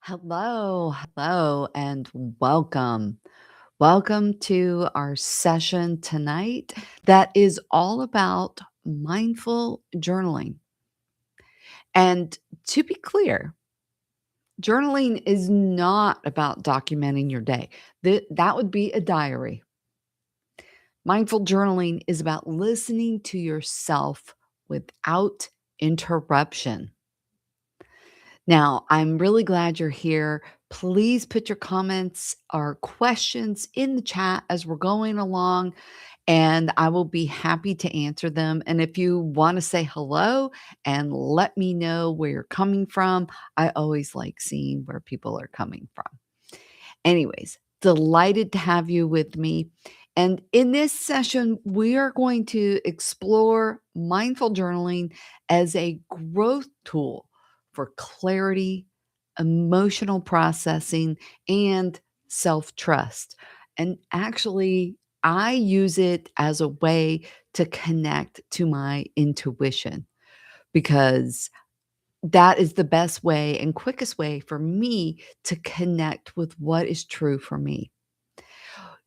Hello, and welcome. Welcome to our session tonight that is all about mindful journaling. And to be clear, journaling is not about documenting your day. That would be a diary. Mindful journaling is about listening to yourself without interruption. Now, I'm really glad you're here. Please put your comments or questions in the chat as we're going along, and I will be happy to answer them. And if you want to say hello and let me know where you're coming from, I always like seeing where people are coming from. Anyways, delighted to have you with me. And in this session, we are going to explore mindful journaling as a growth tool for clarity, emotional processing, and self trust. And actually, I use it as a way to connect to my intuition because that is the best way and quickest way for me to connect with what is true for me.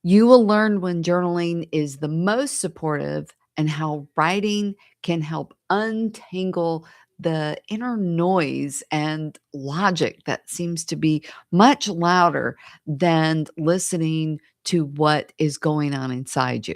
You will learn when journaling is the most supportive and how writing can help untangle the inner noise and logic that seems to be much louder than listening to what is going on inside you.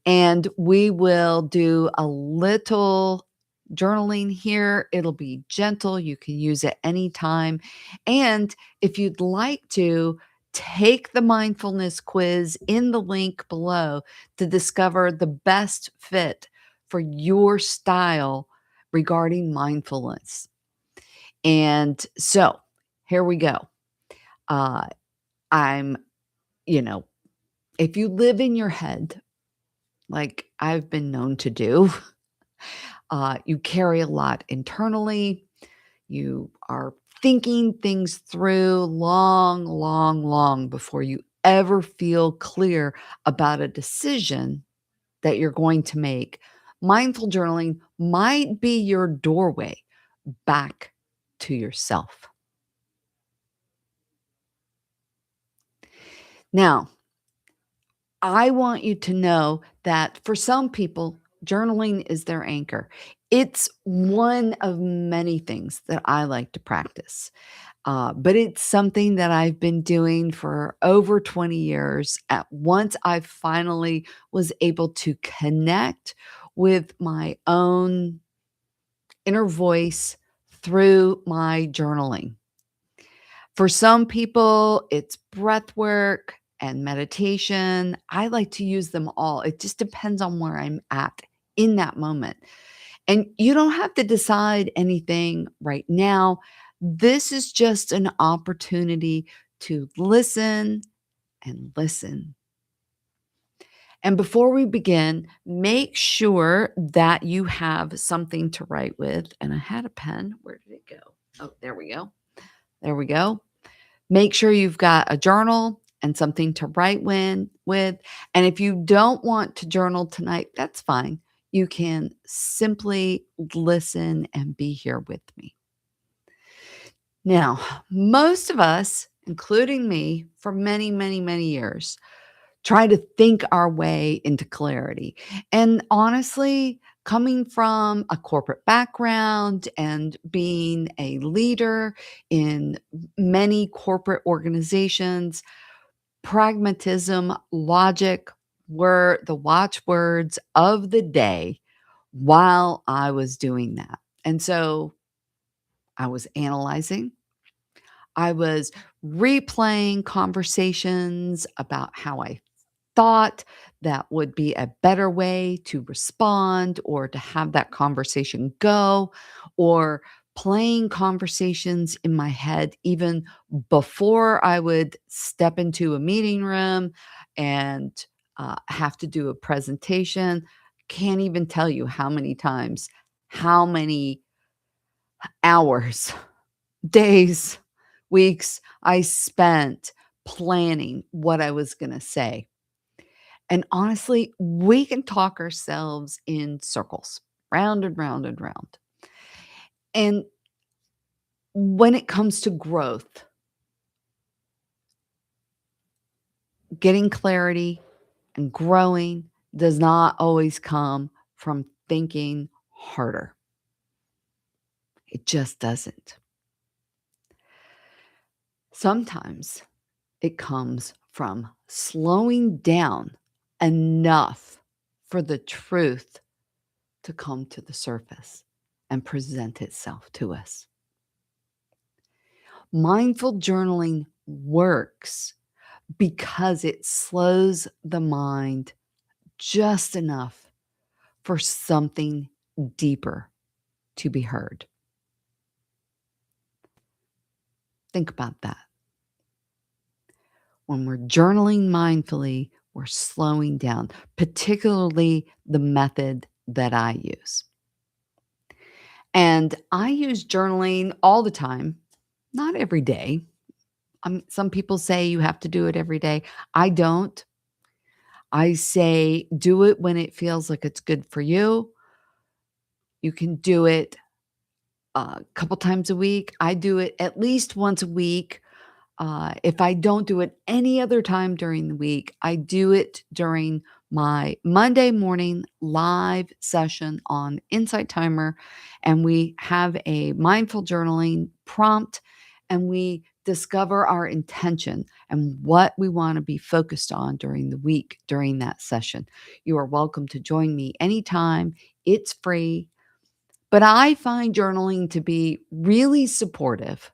And we will do a little journaling here. It'll be gentle. You can use it anytime. And if you'd like to, take the mindfulness quiz in the link below to discover the best fit for your style regarding mindfulness. And so here we go. Uh, I'm, you know, if you live in your head, like I've been known to do, you carry a lot internally. You are thinking things through long before you ever feel clear about a decision that you're going to make. Mindful journaling might be your doorway back to yourself. Now, I want you to know that for some people, journaling is their anchor. It's one of many things that I like to practice. But it's something that I've been doing for over 20 years. At once I finally was able to connect with my own inner voice through my journaling. For some people, it's breath work and meditation. I like to use them all. It just depends on where I'm at in that moment. And you don't have to decide anything right now. This is just an opportunity to listen and listen. And before we begin, make sure that you have something to write with. And I had a pen. Where did it go? Oh, there we go. There we go. Make sure you've got a journal and something to write with. And if you don't want to journal tonight, that's fine. You can simply listen and be here with me. Now, most of us, including me, for many years, try to think our way into clarity. And honestly, coming from a corporate background and being a leader in many corporate organizations, pragmatism, logic were the watchwords of the day while I was doing that. And so I was analyzing, I was replaying conversations about how I thought that would be a better way to respond or to have that conversation go, or playing conversations in my head even before I would step into a meeting room and have to do a presentation. Can't even tell you how many times, how many hours, days, weeks I spent planning what I was going to say. And honestly, we can talk ourselves in circles, round and round and round. And When it comes to growth, getting clarity and growing does not always come from thinking harder. It just doesn't. Sometimes it comes from slowing down enough for the truth to come to the surface and present itself to us. Mindful journaling works because it slows the mind just enough for something deeper to be heard. Think about that. When we're journaling mindfully, we're slowing down, particularly the method that I use. And I use journaling all the time, not every day. Some people say you have to do it every day. I don't. I say do it when it feels like it's good for you. You can do it a couple times a week. I do it at least once a week. If I don't do it any other time during the week, I do it during my Monday morning live session on Insight Timer. And we have a mindful journaling prompt and we discover our intention and what we want to be focused on during the week during that session. You are welcome to join me anytime. It's free. But I find journaling to be really supportive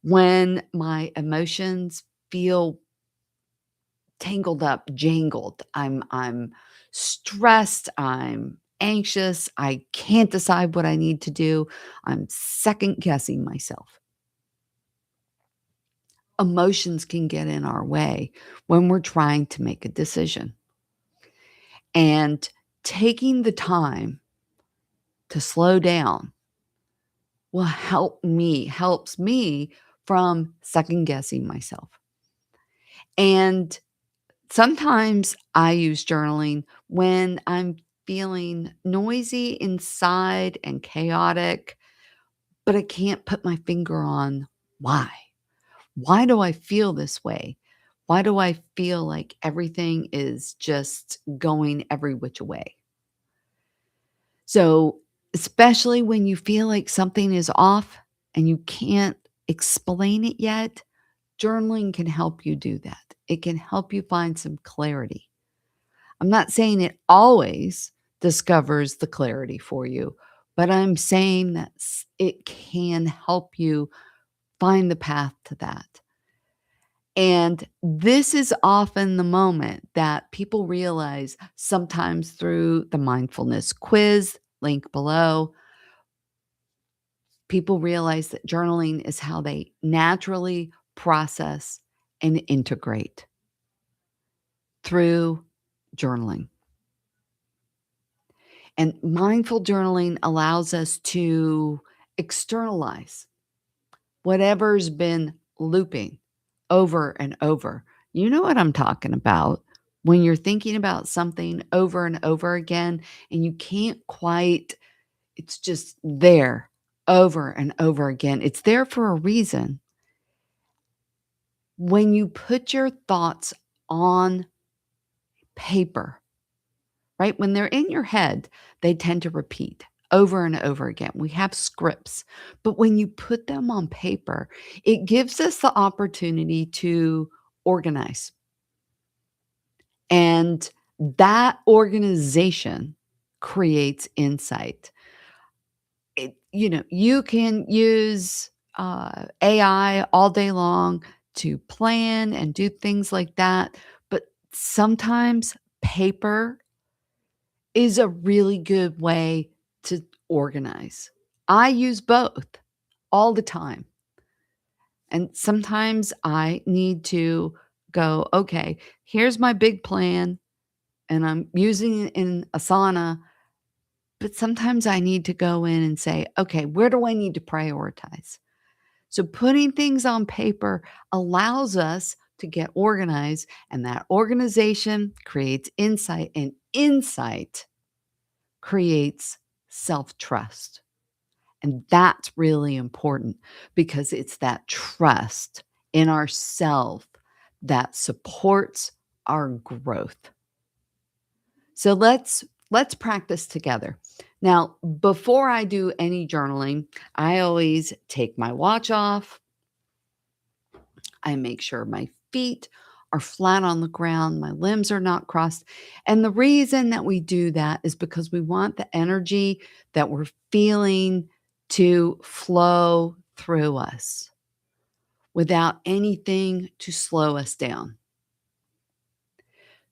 when my emotions feel tangled up, jangled. I'm stressed, I'm anxious, I can't decide what I need to do. I'm second guessing myself. Emotions can get in our way when we're trying to make a decision. And taking the time to slow down will helps me from second guessing myself. And sometimes I use journaling when I'm feeling noisy inside and chaotic, but I can't put my finger on why. Why do I feel this way? Why do I feel like everything is just going every which way? So, especially when you feel like something is off and you can't explain it yet, journaling can help you do that. It can help you find some clarity. I'm not saying it always discovers the clarity for you, but I'm saying that it can help you find the path to that. And this is often the moment that people realize, sometimes through the mindfulness quiz, link below, people realize that journaling is how they naturally process and integrate through journaling. And mindful journaling allows us to externalize whatever's been looping over and over. You know what I'm talking about. When you're thinking about something over and over again and you can't quite, it's just there over and over again. It's there for a reason. When you put your thoughts on paper, right? When they're in your head, they tend to repeat over and over again. We have scripts, but when you put them on paper, it gives us the opportunity to organize. And that organization creates insight. You can use AI all day long to plan and do things like that, but sometimes paper is a really good way to organize. I use both all the time. And sometimes I need to go, okay, here's my big plan, and I'm using it in Asana. But sometimes I need to go in and say, okay, where do I need to prioritize? So putting things on paper allows us to get organized, and that organization creates insight, and insight creates self trust. And that's really important because it's that trust in ourself that supports our growth. So let's practice together. Now, before I do any journaling, I always take my watch off. I make sure my feet are flat on the ground, my limbs are not crossed. And the reason that we do that is because we want the energy that we're feeling to flow through us without anything to slow us down.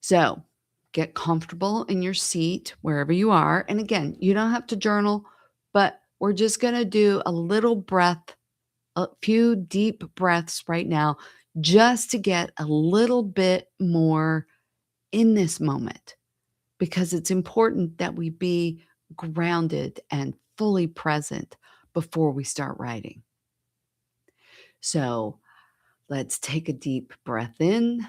So get comfortable in your seat wherever you are. And again, you don't have to journal, but we're just going to do a little breath, a few deep breaths right now, just to get a little bit more in this moment because it's important that we be grounded and fully present before we start writing. So let's take a deep breath in.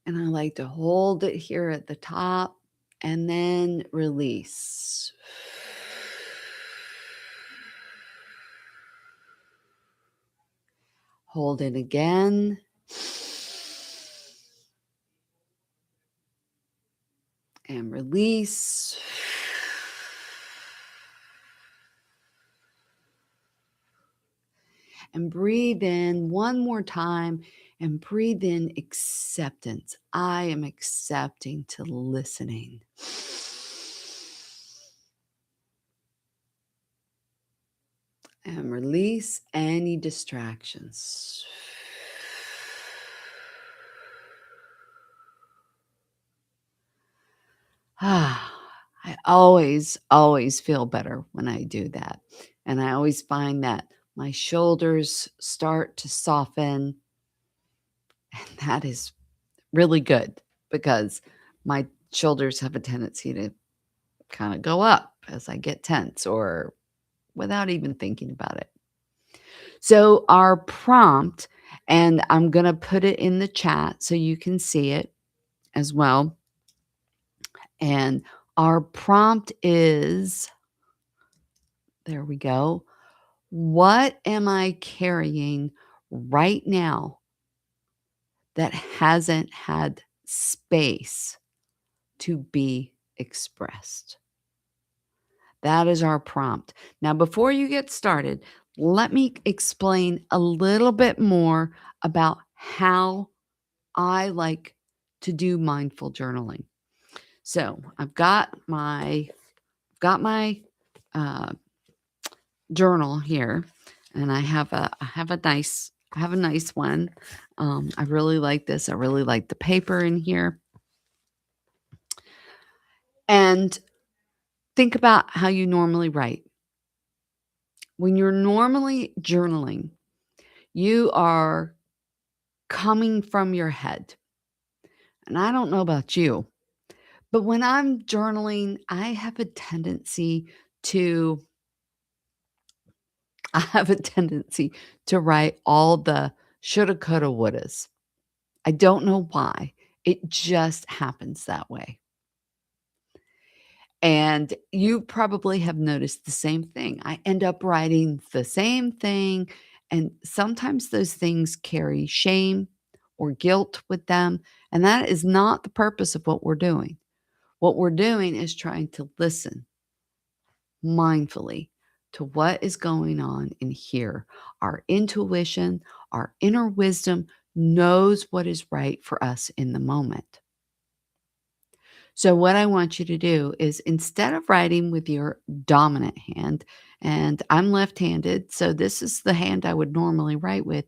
And I like to hold it here at the top and then release. Hold it again. And release. And breathe in one more time and breathe in acceptance. I am accepting to listening. And release any distractions. Ah, I always feel better when I do that. And I always find that my shoulders start to soften. And that is really good because my shoulders have a tendency to kind of go up as I get tense or without even thinking about it. So, our prompt, and I'm going to put it in the chat so you can see it as well. And our prompt is there we go. What am I carrying right now that hasn't had space to be expressed? That is our prompt. Now, before you get started, let me explain a little bit more about how I like to do mindful journaling. So, I've got my uh, journal here, and I have a nice one. I really like this. I really like the paper in here. And think about how you normally write. When you're normally journaling, you are coming from your head. And I don't know about you, but when I'm journaling, I have a tendency to I have a tendency to write all the shoulda, coulda, wouldas. I don't know why. It just happens that way. And you probably have noticed the same thing. I end up writing the same thing, and sometimes those things carry shame or guilt with them, and that is not the purpose of what we're doing. What we're doing is trying to listen mindfully to what is going on in here. Our intuition, our inner wisdom knows what is right for us in the moment. So, what I want you to do is instead of writing with your dominant hand, and I'm left handed, so this is the hand I would normally write with,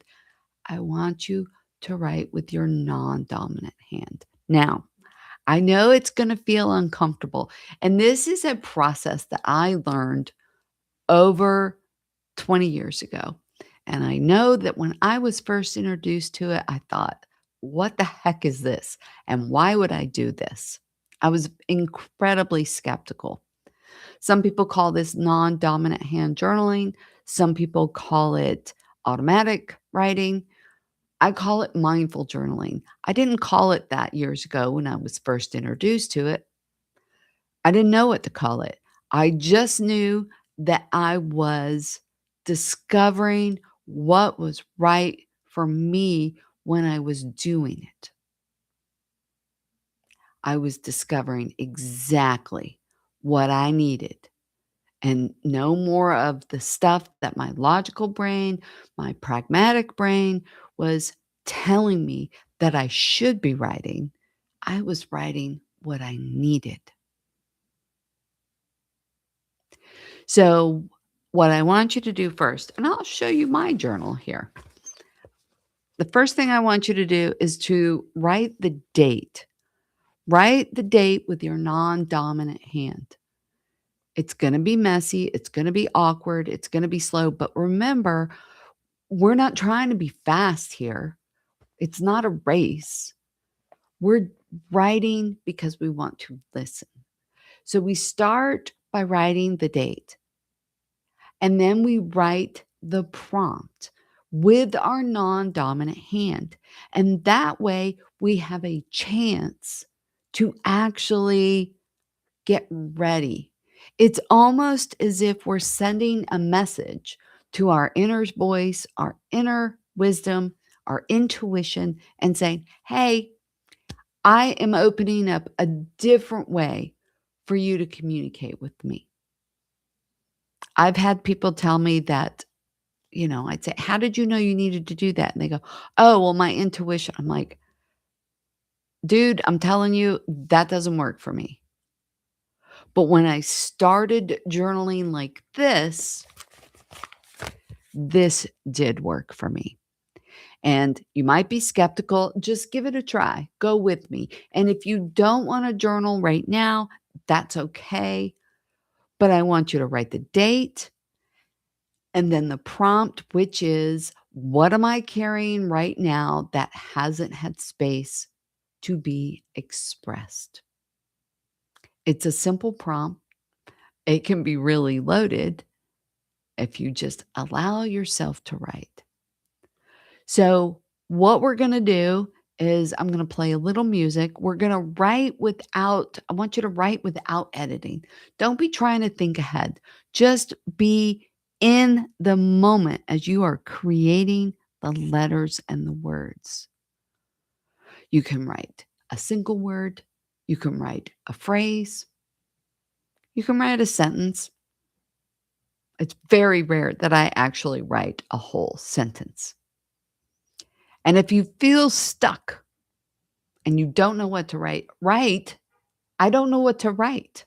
I want you to write with your non dominant hand. Now, I know it's going to feel uncomfortable. And this is a process that I learned over 20 years ago. And I know that when I was first introduced to it, I thought, what the heck is this? And why would I do this? I was incredibly skeptical. Some people call this non dominant hand journaling, some people call it automatic writing. I call it mindful journaling. I didn't call it that years ago when I was first introduced to it. I didn't know what to call it. I just knew that I was discovering what was right for me when I was doing it. I was discovering exactly what I needed and no more of the stuff that my logical brain, my pragmatic brain was telling me that I should be writing. I was writing what I needed. So, what I want you to do first, and I'll show you my journal here. The first thing I want you to do is to write the date. Write the date with your non dominant hand. It's going to be messy. It's going to be awkward. It's going to be slow. But remember, we're not trying to be fast here. It's not a race. We're writing because we want to listen. So we start by writing the date. And then we write the prompt with our non dominant hand. And that way we have a chance to actually get ready. It's almost as if we're sending a message to our inner voice, our inner wisdom, our intuition, and saying, hey, I am opening up a different way for you to communicate with me. I've had people tell me that, I'd say, how did you know you needed to do that? And they go, oh, well, my intuition. I'm like, dude, I'm telling you, that doesn't work for me. But when I started journaling like this did work for me. And you might be skeptical, just give it a try. Go with me. And if you don't want to journal right now, that's okay. But I want you to write the date and then the prompt, which is what am I carrying right now that hasn't had space to be expressed? It's a simple prompt. It can be really loaded if you just allow yourself to write. So, what we're going to do is I'm going to play a little music. We're going to I want you to write without editing. Don't be trying to think ahead. Just be in the moment as you are creating the letters and the words. You can write a single word, you can write a phrase, you can write a sentence. It's very rare that I actually write a whole sentence. And if you feel stuck and you don't know what to write, I don't know what to write.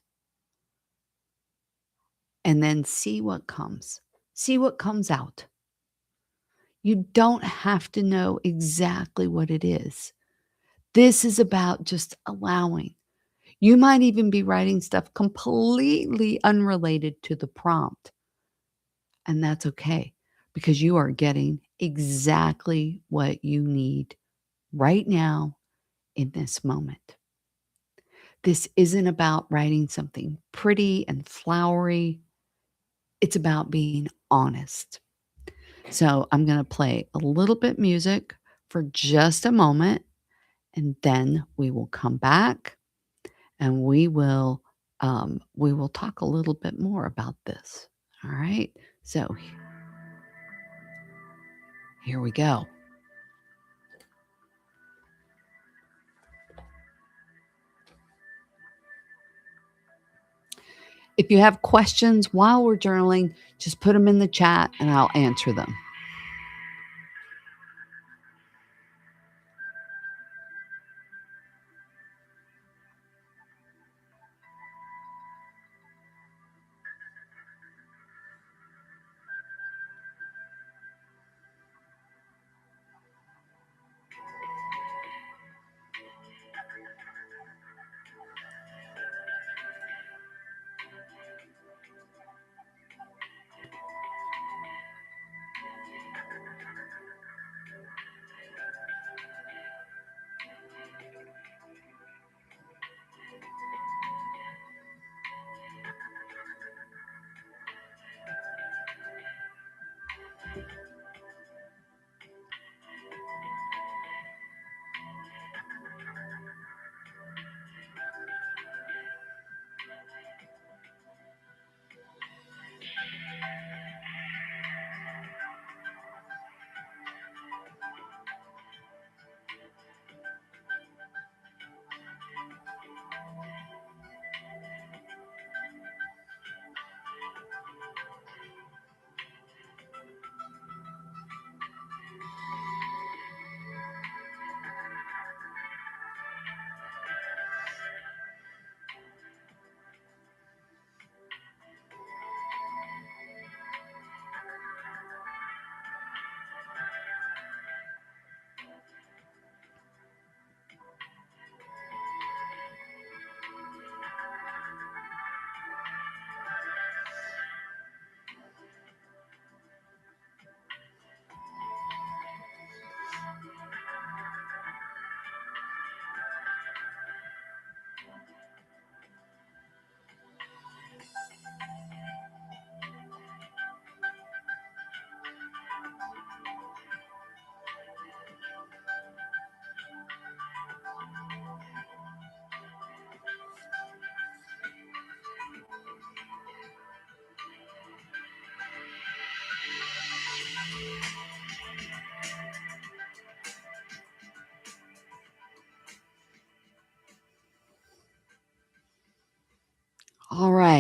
And then see what comes. See what comes out. You don't have to know exactly what it is. This is about just allowing. You might even be writing stuff completely unrelated to the prompt. And that's okay because you are getting exactly what you need right now in this moment. This isn't about writing something pretty and flowery. It's about being honest. So I'm going to play a little bit music for just a moment, and then we will come back and we will talk a little bit more about this. All right. So here we go. If you have questions while we're journaling, just put them in the chat and I'll answer them.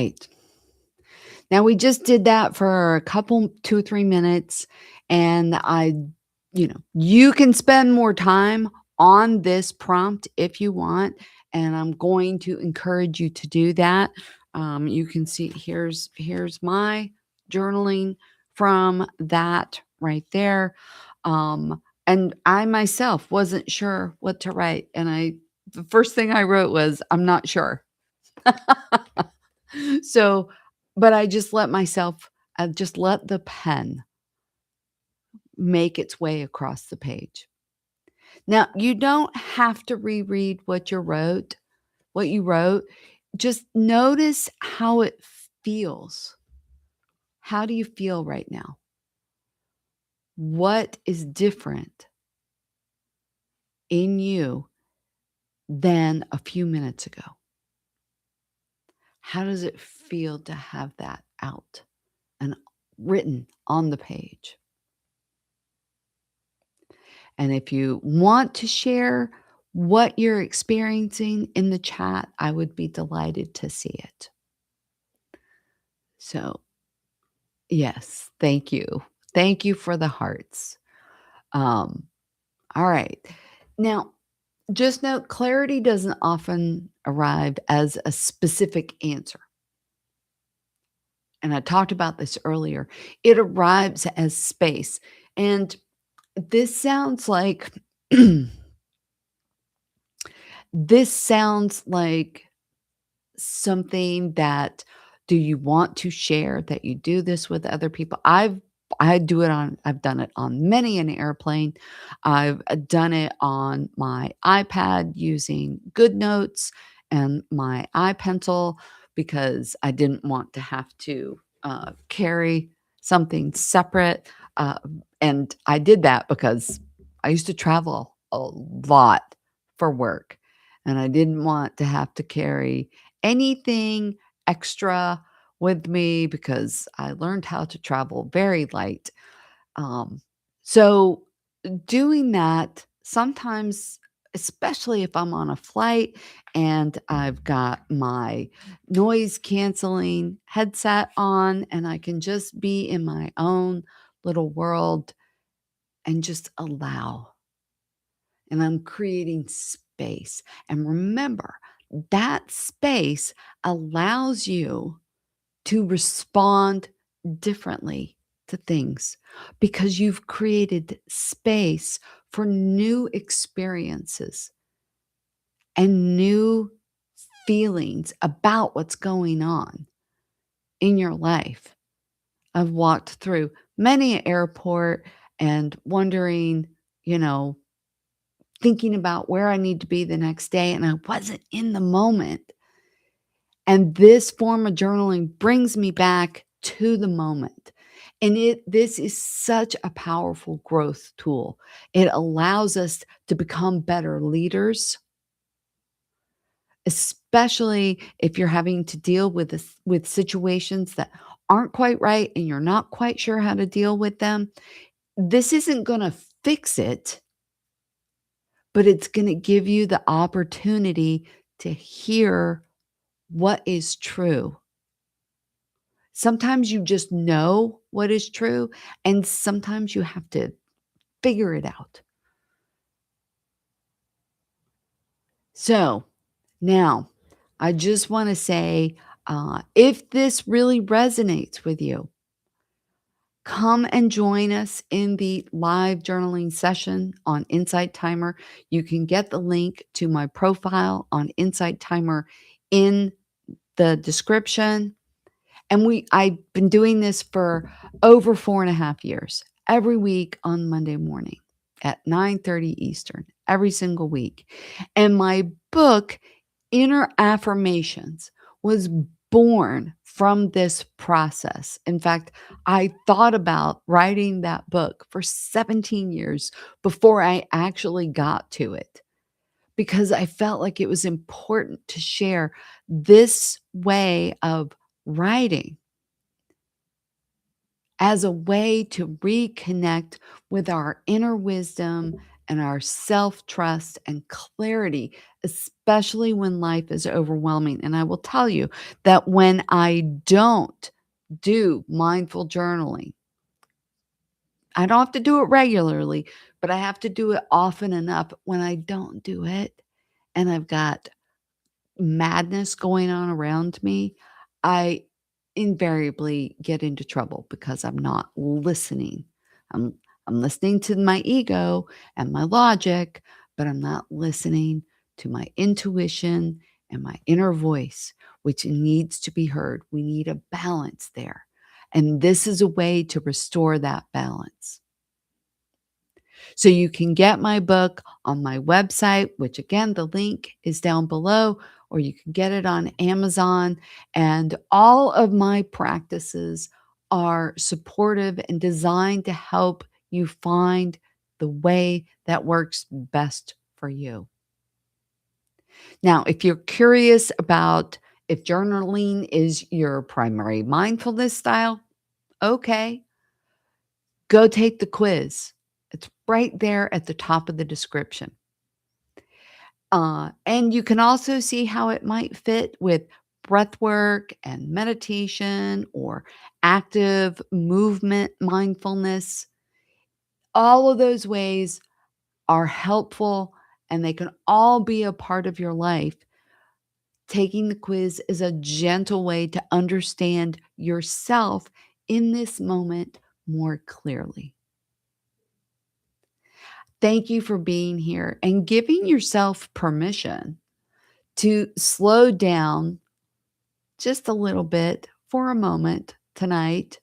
Right. Now we just did that for a couple 2 or 3 minutes, and you can spend more time on this prompt if you want, and I'm going to encourage you to do that. You can see here's my journaling from that right there. And I myself wasn't sure what to write, and I the first thing I wrote was, "I'm not sure." So, but I just let the pen make its way across the page. Now, you don't have to reread what you wrote. Just notice how it feels. How do you feel right now? What is different in you than a few minutes ago? How does it feel to have that out and written on the page? And if you want to share what you're experiencing in the chat, I would be delighted to see it. So, yes, thank you. Thank you for the hearts. Um, all right. Now, just note clarity doesn't often arrive as a specific answer. And I talked about this earlier. It arrives as space. And this sounds like this sounds like something that do you want to share that you do this with other people? I've done it on many an airplane. I've done it on my iPad using GoodNotes and my iPencil because I didn't want to have to carry something separate. Uh, and I did that because I used to travel a lot for work and I didn't want to have to carry anything extra with me because I learned how to travel very light. Um, so doing that sometimes, especially if I'm on a flight and I've got my noise canceling headset on and I can just be in my own little world and just allow. And I'm creating space. And remember, that space allows you to respond differently to things because you've created space for new experiences and new feelings about what's going on in your life. I've walked through many an airport and wondering, you know, thinking about where I need to be the next day, and I wasn't in the moment. And this form of journaling brings me back to the moment. And this is such a powerful growth tool. It allows us to become better leaders, especially if you're having to deal with with situations that aren't quite right and you're not quite sure how to deal with them. This isn't going to fix it, but it's going to give you the opportunity to hear what is true. Sometimes you just know what is true, and sometimes you have to figure it out. So now I just want to say if this really resonates with you, come and join us in the live journaling session on Insight Timer. You can get the link to my profile on Insight Timer in the description. And I've been doing this for over 4.5 years, every week on Monday morning at 9:30 Eastern, every single week. And my book, Inner Affirmations, was born from this process. In fact, I thought about writing that book for 17 years before I actually got to it because I felt like it was important to share this way of writing as a way to reconnect with our inner wisdom and our self trust and clarity, especially when life is overwhelming. And I will tell you that when I don't do mindful journaling, I don't have to do it regularly, but I have to do it often enough. When I don't do it and I've got madness going on around me, I invariably get into trouble because I'm not listening. I'm I'm listening to my ego and my logic, but I'm not listening to my intuition and my inner voice, which needs to be heard. We need a balance there. And this is a way to restore that balance. So you can get my book on my website, which again, the link is down below, or you can get it on Amazon. And all of my practices are supportive and designed to help you find the way that works best for you. Now, if you're curious about if journaling is your primary mindfulness style, okay, go take the quiz. It's right there at the top of the description. And you can also see how it might fit with breath work and meditation or active movement mindfulness. All of those ways are helpful and they can all be a part of your life. Taking the quiz is a gentle way to understand yourself in this moment more clearly. Thank you for being here and giving yourself permission to slow down just a little bit for a moment tonight.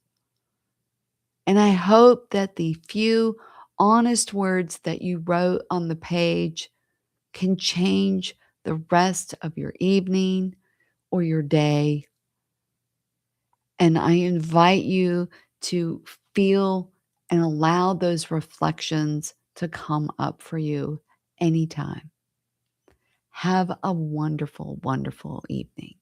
And I hope that the few honest words that you wrote on the page can change the rest of your evening or your day. And I invite you to feel and allow those reflections to come up for you anytime. Have a wonderful, wonderful evening.